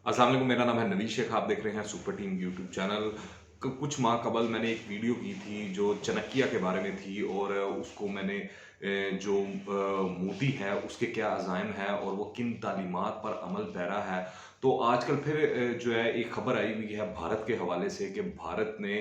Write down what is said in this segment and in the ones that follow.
अस्सलाम वालेकुम, मेरा नाम है नवीद शेख। आप देख रहे हैं सुपर टीम यूट्यूब चैनल। कुछ माह कबल मैंने एक वीडियो की थी जो चाणक्य के बारे में थी, और उसको मैंने जो मोदी है उसके क्या अज़ाइम है और वो किन तालीमात पर अमल पैरा है। तो आजकल फिर जो है एक खबर आई हुई है भारत के हवाले से कि भारत ने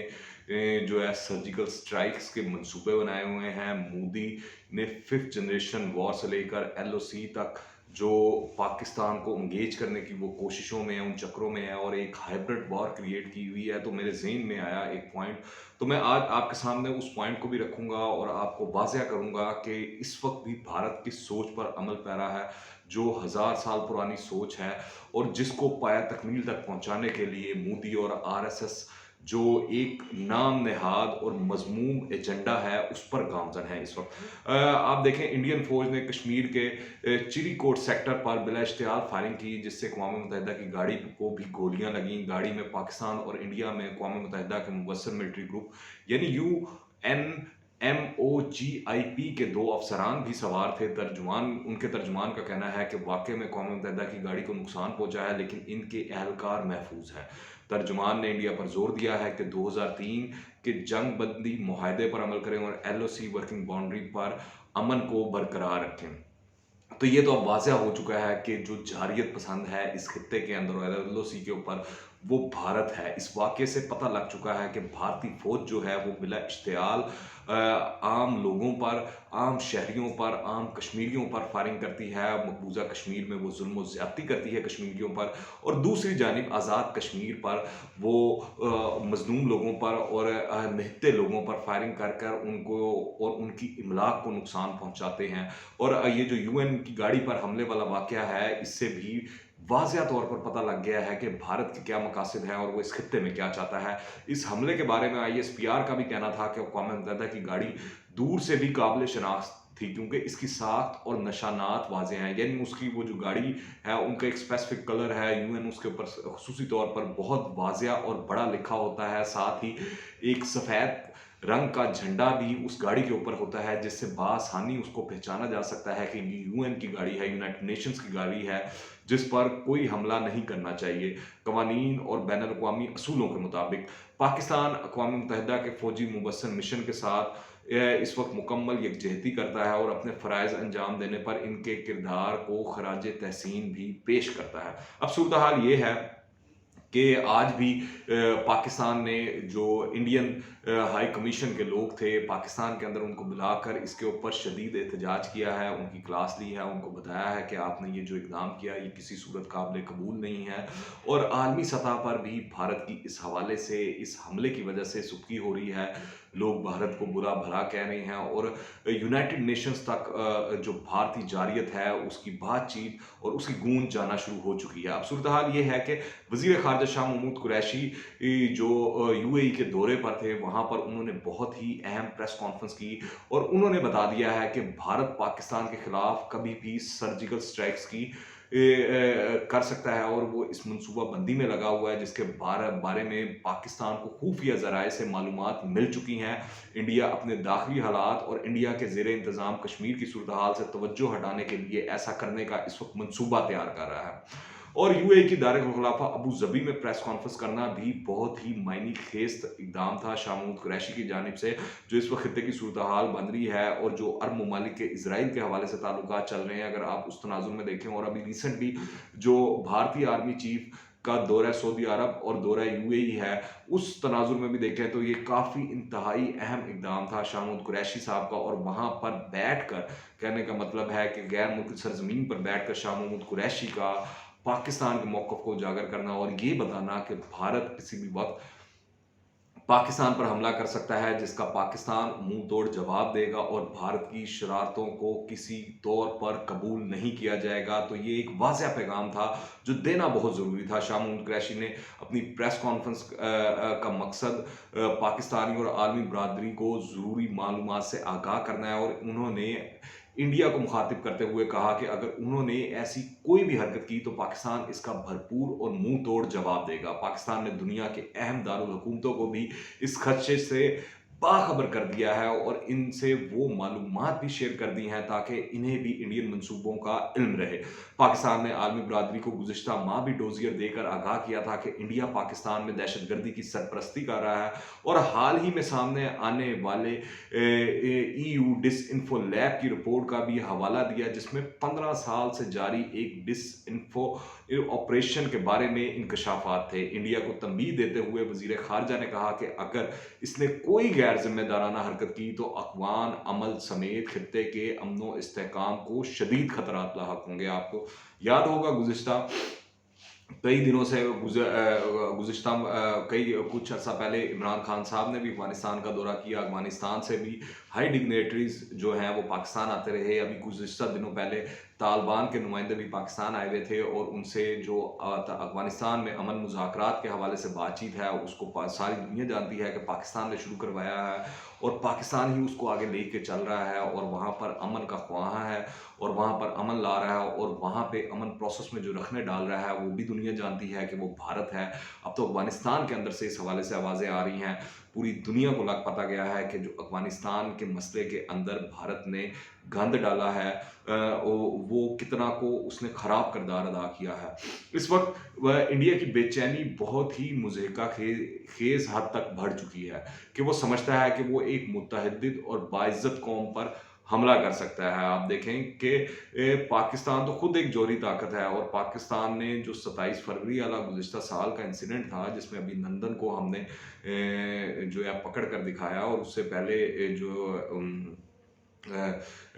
जो है सर्जिकल स्ट्राइक्स के मंसूबे बनाए हुए हैं। मोदी ने फिफ्थ जनरेशन वॉर से लेकर एलओसी तक जो पाकिस्तान को एंगेज करने की वो कोशिशों में है, उन चक्रों में है, और एक हाइब्रिड वॉर क्रिएट की हुई है। तो मेरे ज़हन में आया एक पॉइंट, तो मैं आज आपके सामने उस पॉइंट को भी रखूंगा और आपको वाज़िया करूंगा कि इस वक्त भी भारत की सोच पर अमल पैरा है, जो हज़ार साल पुरानी सोच है, और जिसको पाया तकमील तक पहुंचाने के लिए मोदी और आरएसएस जो एक नाम नेहाद और मजमूम एजेंडा है उस पर गामजन है इस वक्त। आप देखें, इंडियन फौज ने कश्मीर के चिरीकोट सेक्टर पर बिला इश्तिहार फायरिंग की, जिससे अक़वाम मुत्तहिदा की गाड़ी को भी गोलियां लगीं। गाड़ी में पाकिस्तान और इंडिया में अक़वाम मुत्तहिदा के मुवस्सिर मिलिट्री ग्रुप यानी UNMOGIP के दो अफसरान भी सवार थे। उनके तर्जुमान का कहना है कि वाकई में अक़वाम मुत्तहिदा की गाड़ी को नुकसान पहुंचा है, लेकिन इनके एहलकार महफूज हैं। तर्जुमान ने इंडिया पर जोर दिया है कि 2003 के जंग बंदी मुआहदे पर अमल करें और LOC वर्किंग बाउंड्री पर अमन को बरकरार रखें। तो ये तो अब वाज़िह हो चुका है कि जो जारियत पसंद है इस खित्ते के अंदर और LOC के ऊपर, वो भारत है। इस वाक़ये से पता लग चुका है कि भारतीय फ़ौज जो है वो बिला इश्तियाल आम लोगों पर, आम शहरियों पर, आम कश्मीरियों पर फायरिंग करती है। मकबूजा कश्मीर में वो जुल्म व ज़्यादती करती है कश्मीरियों पर, और दूसरी जानिब आज़ाद कश्मीर पर वो मज़लूम लोगों पर और निहत्ते लोगों पर फायरिंग कर कर उनको और उनकी इमलाक को नुकसान पहुँचाते हैं। और ये जो UN की गाड़ी पर हमले वाला वाक़या है, इससे भी वाज़िया तौर पर पता लग गया है कि भारत के क्या मकासद हैं और वो इस खित्ते में क्या चाहता है। इस हमले के बारे में ISPR का भी कहना था कि अक़वाम मुत्तहिदा की गाड़ी दूर से भी काबिल शनाख्त थी, क्योंकि इसकी साख्त और निशानात वाज़िह हैं। यानी उसकी वो जो गाड़ी है उनका एक स्पेसिफिक कलर है, UN उसके ऊपर ख़ुसूसी तौर पर बहुत वाज़िह और बड़ा लिखा होता है। साथ ही एक सफ़ेद रंग का झंडा भी उस गाड़ी के ऊपर होता है, जिससे बासानी उसको पहचाना जा सकता है कि ये UN की गाड़ी है, यूनाइटेड नेशंस की गाड़ी है, जिस पर कोई हमला नहीं करना चाहिए कवानीन और बैन अल-अक़वामी असूलों के मुताबिक। पाकिस्तान अक़वाम मुत्तहिदा के फ़ौजी मुबस्सिर मिशन के साथ इस वक्त मुकम्मल यकजहती करता है और अपने फ़राइज़ अंजाम देने पर इनके किरदार को खराज तहसीन भी पेश करता है। अब सूरत हाल ये है कि आज भी पाकिस्तान ने जो इंडियन हाई कमीशन के लोग थे पाकिस्तान के अंदर, उनको बुलाकर इसके ऊपर शदीद एहतजाज किया है, उनकी क्लास ली है, उनको बताया है कि आपने ये जो इक़दाम किया ये किसी सूरत काबिल कबूल नहीं है। और आलमी सतह पर भी भारत की इस हवाले से, इस हमले की वजह से सुख्ती हो रही है। लोग भारत को बुरा भला कह रहे हैं, और यूनाइटेड नेशंस तक जो भारतीय जारियत है उसकी बातचीत और उसकी गूंज जाना शुरू हो चुकी है। अब सूरत हाल ये है कि वज़ीर ख़ारिजा शाह महमूद कुरैशी जो UAE के दौरे पर थे, वहाँ पर उन्होंने बहुत ही अहम प्रेस कॉन्फ्रेंस की, और उन्होंने बता दिया है कि भारत पाकिस्तान के खिलाफ कभी भी सर्जिकल स्ट्राइक्स की कर सकता है, और वो इस मनसूबा बंदी में लगा हुआ है, जिसके बारे में पाकिस्तान को खुफिया ज़राए से मालूमात मिल चुकी हैं। इंडिया अपने दाखिली हालात और इंडिया के ज़ेर इंतज़ाम कश्मीर की सूरत हाल से तवज्जो हटाने के लिए ऐसा करने का इस वक्त मनसूबा तैयार कर रहा है। और UAE की दारुल खुलाफा अबू ज़बी में प्रेस कॉन्फ्रेंस करना भी बहुत ही मायने खेज इक़दाम था शाह महमूद कुरैशी की जानिब से, जो इस वक्त खित्ते की सूरत हाल बन रही है और जो अरब ममालिक के इज़राइल के हवाले से ताल्लुकात चल रहे हैं। अगर आप उस तनाज़ुर में देखें, और अभी रिसेंटली जो भारतीय आर्मी चीफ का दौरा सऊदी अरब और दौरा UAE है, उस तनाज़ुर में भी देखें तो ये काफ़ी इंतहाई अहम इक़दाम था शाह महमूद कुरैशी साहब का। और वहाँ पर बैठ कर, कहने का मतलब है कि गैर मुल्की सरज़मीन पर बैठ कर शाह महमूद कुरैशी का पाकिस्तान के मौक़िफ़ को उजागर करना और ये बताना कि भारत किसी भी वक़्त पाकिस्तान पर हमला कर सकता है, जिसका पाकिस्तान मुँह तोड़ जवाब देगा और भारत की शरारतों को किसी तौर पर कबूल नहीं किया जाएगा। तो ये एक वाज़िह पैगाम था जो देना बहुत ज़रूरी था। शाह महमूद कुरैशी ने अपनी प्रेस कॉन्फ्रेंस का मकसद पाकिस्तानी और आलमी बरादरी को ज़रूरी मालूमात से आगाह करना है, और उन्होंने इंडिया को मुखातिब करते हुए कहा कि अगर उन्होंने ऐसी कोई भी हरकत की तो पाकिस्तान इसका भरपूर और मुंह तोड़ जवाब देगा। पाकिस्तान ने दुनिया के अहम दारुल हुकूमतों को भी इस खदशे से बाखबर कर दिया है और इनसे वो मालूमात भी शेयर कर दी हैं ताकि इन्हें भी इंडियन मंसूबों का इल्म रहे। पाकिस्तान ने आलमी बरादरी को गुज़िश्ता माह भी डोज़ियर देकर आगाह किया था कि इंडिया पाकिस्तान में दहशतगर्दी की सरपरस्ती कर रहा है और हाल ही में सामने आने वाले ईयू डिसइन्फो लैब की रिपोर्ट का भी हवाला दिया जिसमें 15 साल से जारी एक डिसइन्फो ऑपरेशन के बारे में इंकशाफात थे। इंडिया को तंबीह देते हुए वज़ीर ख़ारजा ने कहा कि अगर इसने कोई गैर ज़िम्मेदाराना हरकत की तो अफ़गान अमल समेत खित्ते के अमन व इस्तेहकाम को शदीद ख़तरात लाहक होंगे। आपको याद होगा गुज़िश्ता कई दिनों से गुज़िश्ता कई कुछ अर्सा पहले इमरान खान साहब ने भी अफ़गानिस्तान का दौरा किया। अफ़गानिस्तान से भी हाई डिग्नेटरीज़ जो हैं वो पाकिस्तान आते रहे। अभी गुज़िश्ता दिनों पहले तालिबान के नुमाइंदे भी पाकिस्तान आए हुए थे और उनसे जो अफ़गानिस्तान में अमन मुज़ाकरात के हवाले से बातचीत है उसको सारी दुनिया जानती है कि पाकिस्तान ने शुरू करवाया है और पाकिस्तान ही उसको आगे लेके चल रहा है और वहाँ पर अमन का ख्वाहा है और वहाँ पर अमन ला रहा है और वहाँ पे अमन प्रोसेस में जो रखने डाल रहा है वो भी दुनिया जानती है कि वो भारत है। अब तो अफ़गानिस्तान के अंदर से इस हवाले से आवाज़ें आ रही हैं। पूरी दुनिया को लग पता गया है कि जो अफ़गानिस्तान के मसले के अंदर भारत ने गंद डाला है वो कितना को उसने ख़राब किरदार अदा किया है। इस वक़्त वह इंडिया की बेचैनी बहुत ही मुज़हिका ख़ेज़ हद तक बढ़ चुकी है कि वो समझता है कि वो एक मुतहद्दिद और बाइज़्ज़त कौम पर हमला कर सकता है। आप देखें कि पाकिस्तान तो खुद एक जौहरी ताकत है और पाकिस्तान ने जो 27 फरवरी वाला गुज़िश्ता साल का इंसिडेंट था जिसमें अभिनंदन को हमने जो है पकड़ कर दिखाया और उससे पहले जो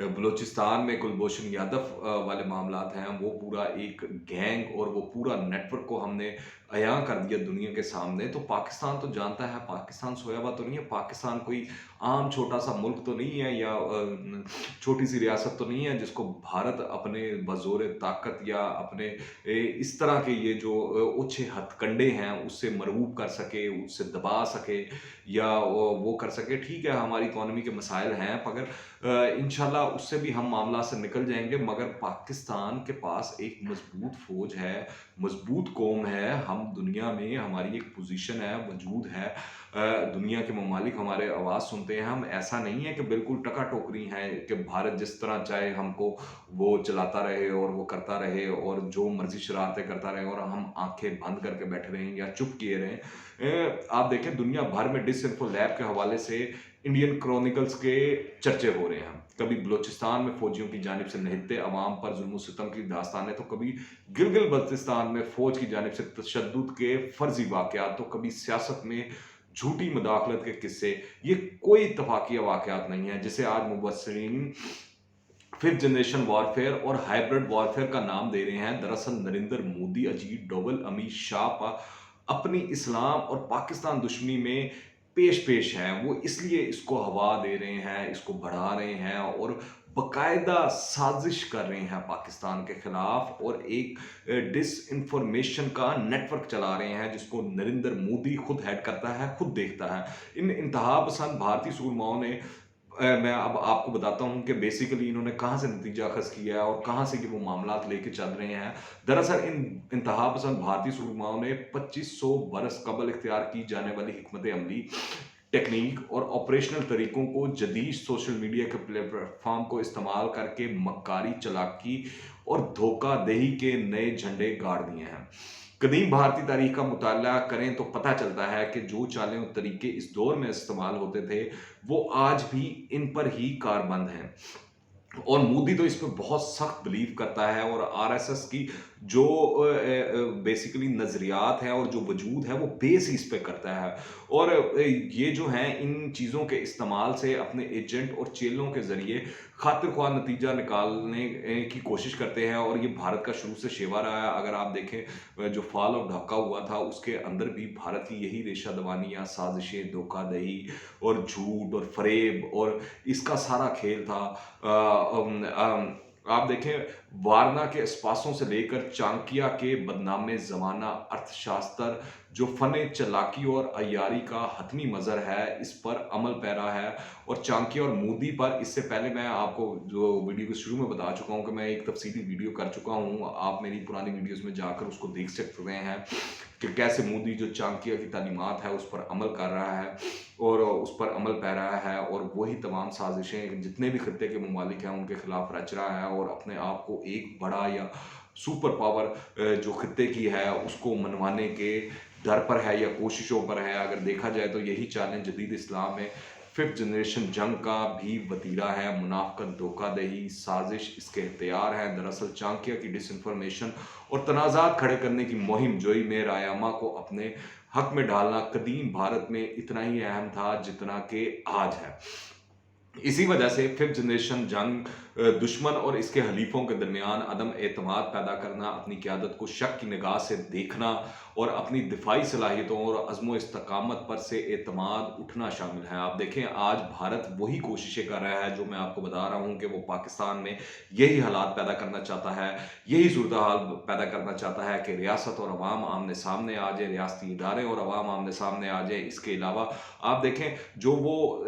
बलूचिस्तान में कुलभूषण यादव वाले मामलात हैं वो पूरा एक गैंग और वो पूरा नेटवर्क को हमने अयां कर दिया दुनिया के सामने। तो पाकिस्तान तो जानता है पाकिस्तान सोया हुआ तो नहीं है। पाकिस्तान कोई आम छोटा सा मुल्क तो नहीं है या छोटी सी रियासत तो नहीं है जिसको भारत अपने बज़ोर ताकत या अपने इस तरह के ये जो ओछे हथकंडे हैं उससे मरबूब कर सके, उससे दबा सके या वो कर सके। ठीक है हमारी इकॉनमी के मसाइल हैं मगर इंशाल्लाह उससे भी हम मामला से निकल जाएंगे। मगर पाकिस्तान के पास एक मजबूत फौज है, मजबूत कौम है, हम दुनिया में हमारी एक पोजीशन है, वजूद है। दुनिया के ममालिक हमारे आवाज़ सुनते हैं। हम ऐसा नहीं है कि बिल्कुल टका टोकरी हैं कि भारत जिस तरह चाहे हमको वो चलाता रहे और वो करता रहे और जो मर्जी शरारतें करता रहे और हम आंखें बंद करके बैठे रहें या चुप किए रहें। आप देखें दुनिया भर में डिसइन्फो लैब के हवाले से इंडियन क्रॉनिकल्स के चर्चे हो रहे हैं। कभी बलूचिस्तान में फौजियों की जानिब से निहत्ते अवाम पर जुल्म सितम की दास्तानें तो कभी गिलगित बल्तिस्तान में फौज की जानिब से तशद्दुद के फर्जी वाक़यात तो कभी सियासत में झूठी मुदाखलत के किस्से। ये कोई इत्तफाकिया वाक़यात नहीं है जिसे आज मुबस्सिरीन फिफ्थ जनरेशन वॉरफेयर और हाइब्रिड वॉरफेयर का नाम दे रहे हैं। दरअसल नरेंद्र मोदी, अजीत डोवल, अमित शाह अपनी इस्लाम और पाकिस्तान दुश्मनी में पेश हैं। वो इसलिए इसको हवा दे रहे हैं, इसको बढ़ा रहे हैं और बाकायदा साजिश कर रहे हैं पाकिस्तान के खिलाफ और एक डिसइंफॉर्मेशन का नेटवर्क चला रहे हैं जिसको नरेंद्र मोदी खुद हेड करता है, खुद देखता है। इन इंतहा पसंद भारतीय सूरमाओं ने मैं अब आपको बताता हूँ कि बेसिकली इन्होंने कहाँ से नतीजा अखज़ किया है और कहाँ से कि वो मामलात लेके चल रहे हैं। दरअसल इन इंतहापसंद भारतीय सूरमाओं ने 2500 बरस कबल इख्तियार की जाने वाली हिकमत अमली, टेक्नीक और ऑपरेशनल तरीकों को जदीद सोशल मीडिया के प्लेटफॉर्म को इस्तेमाल करके मक्कारी, चालाकी और धोखाधड़ी के नए झंडे गाड़ दिए हैं। कदीम भारतीय तारीख का मुताला करें तो पता चलता है कि जो चालें और तरीके इस दौर में इस्तेमाल होते थे वो आज भी इन पर ही कारबंद हैं। और मोदी तो इस पे बहुत सख्त बिलीव करता है और आरएसएस की जो बेसिकली नज़रियात हैं और जो वजूद है वो बेस इस पे करता है और ये जो हैं इन चीज़ों के इस्तेमाल से अपने एजेंट और चेलों के ज़रिए खातिर ख्वाह नतीजा निकालने की कोशिश करते हैं और ये भारत का शुरू से शेवा रहा है। अगर आप देखें जो फॉल ऑफ ढाका हुआ था उसके अंदर भी भारत की यही रेशा दवानियाँ, साजिशें, धोखाधड़ी और झूठ और फरेब और इसका सारा खेल था। आप देखें वारना के स्पासों से लेकर चाणक्य के बदनामे ज़माना अर्थशास्त्र जो फ़न चालाकी और अय्यारी का हतमी मज़र है, इस पर अमल पैरा है। और चाणक्य और मोदी पर इससे पहले मैं आपको जो वीडियो के शुरू में बता चुका हूँ कि मैं एक तफ़सीली वीडियो कर चुका हूँ। आप मेरी पुरानी वीडियोज़ में जाकर उसको देख सकते हैं कि कैसे मोदी जो चाणक्य की तालीमात है, उस पर अमल कर रहा है और उस पर अमल पैरा है और वही तमाम साज़िशें जितने भी खित्ते के ममालिक हैं, उनके खिलाफ रच रहा है और अपने आप को एक बड़ा या सुपर पावर जो खित्ते की है, उसको मनवाने के डर पर है या कोशिशों पर है। अगर देखा जाए तो यही चैलेंज जदीद इस्लाम में फिफ्थ जनरेशन जंग का भी वतीरा है। मुनाफ़िक़त, धोखाधही, साजिश इसके हथियार हैं। दरअसल चाणक्य की डिसइन्फॉर्मेशन और तनाज़ात खड़े करने की मुहिम जोई में रायामा को अपने हक में डालना कदीम भारत में इतना ही अहम था जितना कि आज है। इसी वजह से फिफ्थ जनरेशन जंग दुश्मन और इसके हलीफों के दरमियान अदम एतमाद पैदा करना, अपनी क़यादत को शक की निगाह से देखना और अपनी दिफाई सलाहियतों और अज़्म इस्तकामत पर से एतमाद उठना शामिल है। आप देखें आज भारत वही कोशिशें कर रहा है जो मैं आपको बता रहा हूँ कि वो पाकिस्तान में यही हालात पैदा करना चाहता है, यही सूरत हाल पैदा करना चाहता है कि रियासत और अवाम आमने सामने आ जाए, रियासती इदारे और अवाम आमने सामने आ जाए। इसके अलावा आप देखें जो वो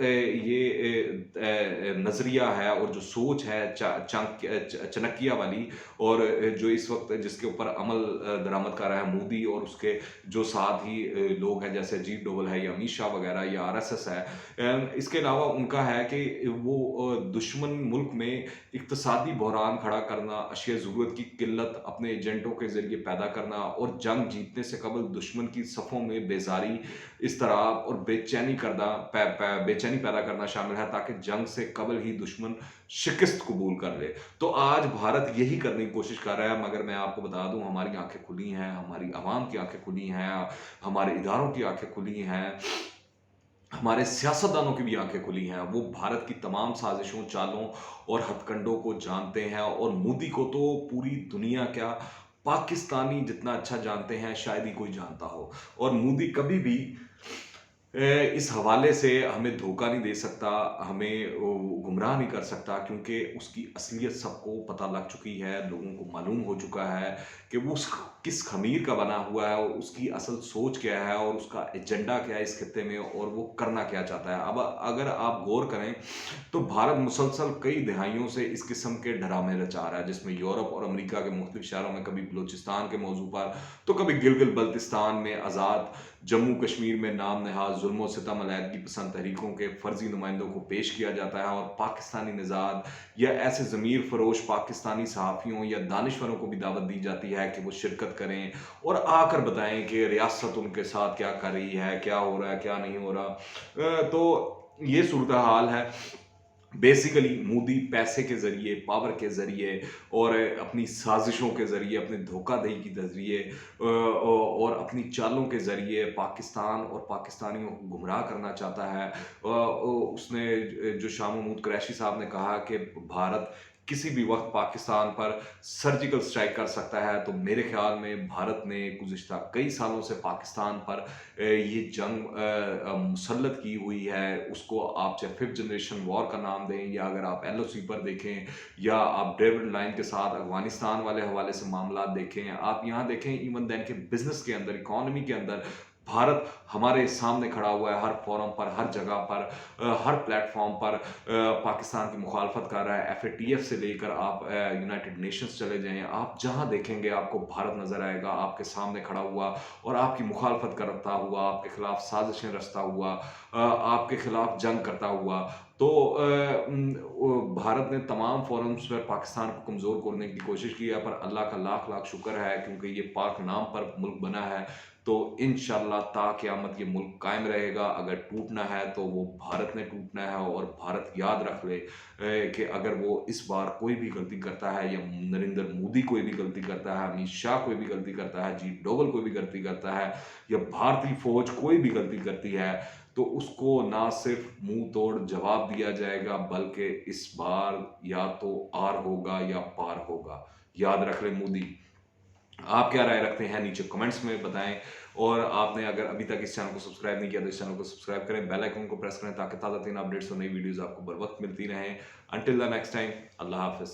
नज़रिया है और जो सोच है चाणक्य वाली और जो इस वक्त जिसके ऊपर अमल दरामद कर रहा है मोदी और उसके जो साथ ही लोग हैं जैसे अजीत डोवल है या अमित शाह वगैरह या आरएसएस है। इसके अलावा उनका है कि वो दुश्मन मुल्क में इक्तसादी बहरान खड़ा करना, अशिया ज़रूरत की किल्लत अपने एजेंटों के ज़रिए पैदा करना और जंग जीतने से कबल दुश्मन की सफ़ों में बेजारी, इज़्तिराब और बेचैनी पैदा करना शामिल है ताकि जंग से कबल ही दुश्मन शिकस्त कबूल कर ले। तो आज भारत यही करने की कोशिश कर रहा है, मगर मैं आपको बता दूँ हमारी आँखें खुली हैं, हमारी आवाम की आँखें खुली हैं, हमारे इदारों की आँखें खुली हैं, हमारे सियासतदानों की भी आँखें खुली हैं। वो भारत की तमाम साज़िशों, चालों और हथकंडों को जानते हैं और मोदी को तो पूरी दुनिया क्या पाकिस्तानी जितना अच्छा जानते हैं शायद ही कोई जानता हो। और मोदी कभी भी इस हवाले से हमें धोखा नहीं दे सकता, हमें वो गुमराह नहीं कर सकता क्योंकि उसकी असलियत सबको पता लग चुकी है, लोगों को मालूम हो चुका है कि वो उस किस ख़मीर का बना हुआ है और उसकी असल सोच क्या है और उसका एजेंडा क्या है इस खित्ते में और वो करना क्या चाहता है। अब अगर आप गौर करें तो भारत मुसलसल कई दहाइयों से इस किस्म के ड्रामे रचा रहा है जिसमें यूरोप और अमेरिका के मुख्तलिफ शहरों में कभी बलूचिस्तान के मौजू पर तो कभी गिलगित बल्तिस्तान में आज़ाद जम्मू कश्मीर में नाम नहाज जुल्म सितम अलहदगी पसंद तहरीकों के फर्जी नुमाइंदों को पेश किया जाता है और पाकिस्तानी निजाद या ऐसे ज़मीर फरोश पाकिस्तानी सहाफ़ियों या दानिशवरों को भी दावत दी जाती है कि वो शिरकत करें और आकर बताएं कि रियासत उनके साथ क्या कर रही है, क्या हो रहा है, क्या नहीं हो रहा। तो ये सूरत हाल है। बेसिकली मोदी पैसे के ज़रिए, पावर के ज़रिए और अपनी साजिशों के ज़रिए, अपने धोखाधड़ी के ज़रिए और अपनी चालों के ज़रिए पाकिस्तान और पाकिस्तानियों को गुमराह करना चाहता है। उसने जो शाह महमूद कुरैशी साहब ने कहा कि भारत किसी भी वक़्त पाकिस्तान पर सर्जिकल स्ट्राइक कर सकता है, तो मेरे ख़्याल में भारत ने गुज़िश्ता कई सालों से पाकिस्तान पर ये जंग मुसल्लत की हुई है। उसको आप चाहे फिफ्थ जनरेशन वॉर का नाम दें या अगर आप एलओसी पर देखें या आप डेविड लाइन के साथ अफ़गानिस्तान वाले हवाले से मामला देखें, आप यहाँ देखें इवन देन के बिज़नेस के अंदर, इकॉनमी के अंदर भारत हमारे सामने खड़ा हुआ है हर फोरम पर, हर जगह पर, हर प्लेटफ़ॉर्म पर पाकिस्तान की मुखालफत कर रहा है। एफएटीएफ से लेकर आप यूनाइटेड नेशंस चले जाएँ, आप जहाँ देखेंगे आपको भारत नज़र आएगा, आपके सामने खड़ा हुआ और आपकी मुखालफत करता हुआ, आपके खिलाफ साजिशें रचता हुआ, आपके खिलाफ जंग करता हुआ। तो भारत ने तमाम फोरम्स पर पाकिस्तान को कमज़ोर करने की कोशिश की है, पर अल्लाह का लाख लाख शुक्र है क्योंकि ये पाक नाम पर मुल्क बना है। तो इंशाअल्लाह ता क़यामत ये मुल्क कायम रहेगा। अगर टूटना है तो वो भारत ने टूटना है और भारत याद रख ले कि अगर वो इस बार कोई भी गलती करता है या नरेंद्र मोदी कोई भी गलती करता है, अमित शाह कोई भी गलती करता है, अजीत डोभाल कोई भी गलती करता है या भारतीय फ़ौज कोई भी गलती करती है, तो उसको ना सिर्फ मुँह तोड़ जवाब दिया जाएगा बल्कि इस बार या तो आर होगा या पार होगा। याद रख लें मोदी। आप क्या राय रखते हैं नीचे कमेंट्स में बताएं और आपने अगर अभी तक इस चैनल को सब्सक्राइब नहीं किया तो इस चैनल को सब्सक्राइब करें, बेल आइकन को प्रेस करें ताकि ताज़ा तीन अपडेट्स और नई वीडियोस आपको बर वक्त मिलती रहें। अंटिल द नेक्स्ट टाइम, अल्लाह हाफ़िज़।